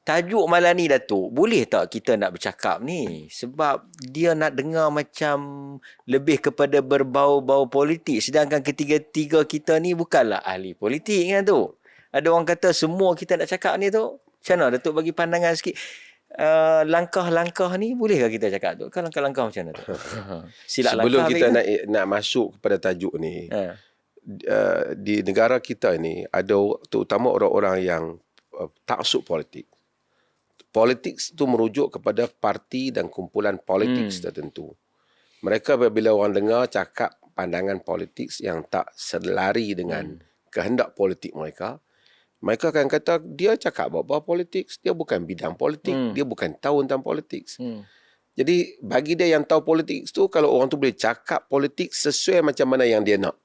tajuk malam ni Datuk, boleh tak kita nak bercakap ni? Sebab dia nak dengar macam lebih kepada berbau-bau politik. Sedangkan ketiga-tiga kita ni bukanlah ahli politik kan tu. Ada orang kata semua kita nak cakap ni tu. Macam mana Datuk bagi pandangan sikit? Langkah-langkah ni bolehkah kita cakap tu? Kan langkah-langkah macam mana tu? Silap Sebelum langkah kita nak masuk kepada tajuk ni, di negara kita ni ada terutama orang-orang yang taksub politik. Politik itu merujuk kepada parti dan kumpulan politik tertentu. Mereka bila orang dengar cakap pandangan politik yang tak selari dengan kehendak politik mereka, mereka akan kata dia cakap apa-apa politik, dia bukan bidang politik, dia bukan tahu tentang politik. Jadi bagi dia yang tahu politik tu, kalau orang tu boleh cakap politik sesuai macam mana yang dia nak.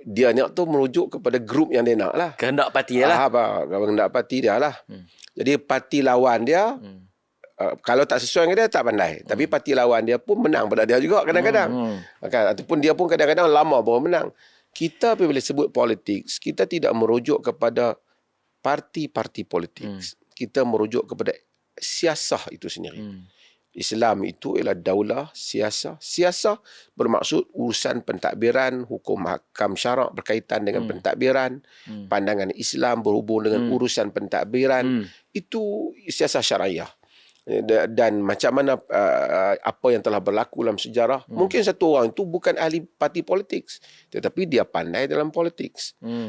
Dia nak tu merujuk kepada grup yang dia nak lah. Kehendak parti dia lah. Kehendak parti dia lah. Jadi parti lawan dia, kalau tak sesuai dengan dia, tak pandai. Tapi parti lawan dia pun menang pada dia juga kadang-kadang. Ataupun dia pun kadang-kadang lama baru menang. Kita apabila sebut politik, kita tidak merujuk kepada parti-parti politik. Kita merujuk kepada siasah itu sendiri. Islam itu ialah daulah, siasah. Siasah bermaksud urusan pentadbiran, hukum hakam syarak berkaitan dengan pentadbiran, pandangan Islam berhubung dengan urusan pentadbiran. Itu siasah syariah. Dan macam mana apa yang telah berlaku dalam sejarah. Mungkin satu orang itu bukan ahli parti politik, tetapi dia pandai dalam politik.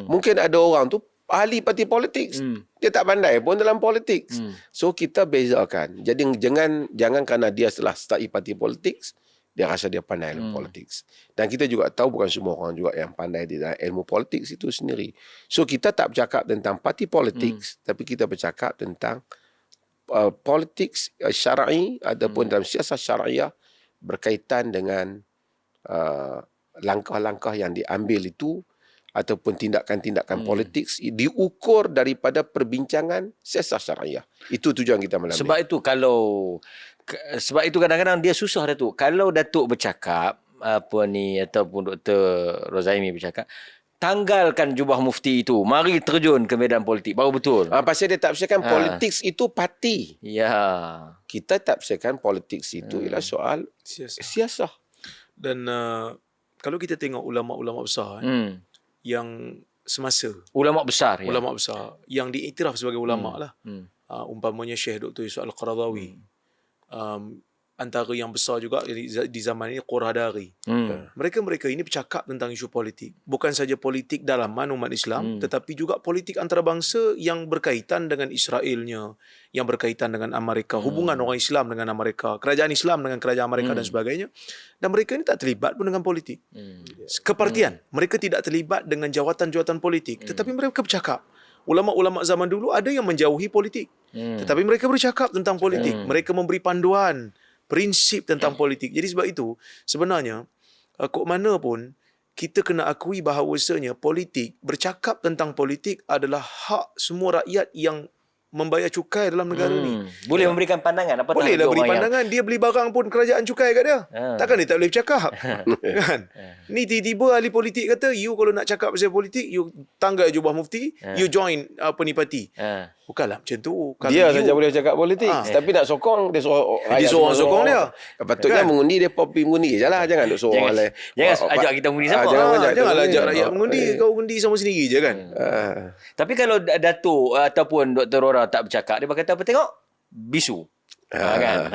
Mungkin ada orang tu ahli parti politik, dia tak pandai pun dalam politik. So kita bezakan. Jadi jangan kerana dia telah start parti politik, dia rasa dia pandai dalam politik. Dan kita juga tahu bukan semua orang juga yang pandai di dalam ilmu politik itu sendiri. So kita tak bercakap tentang parti politik, tapi kita bercakap tentang politik syar'i ataupun dalam siasat syariah berkaitan dengan langkah-langkah yang diambil itu ataupun tindakan-tindakan politik diukur daripada perbincangan siasat syariah. Itu tujuan kita malam Sebab ni. Sebab itu kadang-kadang dia susah Datuk. Kalau Datuk bercakap ataupun Dr. Rozaimi bercakap, tanggalkan jubah mufti itu, mari terjun ke medan politik, baru betul. Pasal dia tak tafsirkan politik itu parti. Ya. Kita tafsirkan politik itu ialah soal siasah. Dan kalau kita tengok ulama-ulama besar yang semasa, Ulama besar yang diiktiraf sebagai ulama lah, umpamanya Syekh Dr. Yusuf Al-Qaradawi, antara yang besar juga di zaman ini Quradari. Mereka ini bercakap tentang isu politik. Bukan saja politik dalaman umat Islam, tetapi juga politik antarabangsa yang berkaitan dengan Israelnya, yang berkaitan dengan Amerika, hubungan orang Islam dengan Amerika, kerajaan Islam dengan kerajaan Amerika dan sebagainya. Dan mereka ini tak terlibat pun dengan politik. Kepartian. Mereka tidak terlibat dengan jawatan-jawatan politik, tetapi mereka bercakap. Ulama-ulama zaman dulu ada yang menjauhi politik, tetapi mereka bercakap tentang politik. Mereka memberi panduan, prinsip tentang politik. Jadi sebab itu, sebenarnya, kok mana pun, kita kena akui bahawasanya politik, bercakap tentang politik adalah hak semua rakyat yang membayar cukai dalam negara ni. Boleh memberikan pandangan. Bolehlah beri pandangan. Dia beli barang pun kerajaan cukai kat dia. Takkan dia tak boleh bercakap. Kan? Ni tiba-tiba ahli politik kata, you kalau nak cakap pasal politik, you tanggal jubah mufti, you join parti. Bukanlah macam tu. Kalau dia saja boleh cakap politik, tapi nak sokong, dia suruh sokong dia. Patutnya kan? Mengundi, dia pergi mengundi je lah. Jangan duk suruh orang lain. Jangan ajak kita mengundi sama. Janganlah ajak rakyat mengundi. Kau undi sama sendiri je kan. Tapi kalau Datuk ataupun Dr. Rora tak bercakap, dia berkata apa? Tengok, bisu. Kan?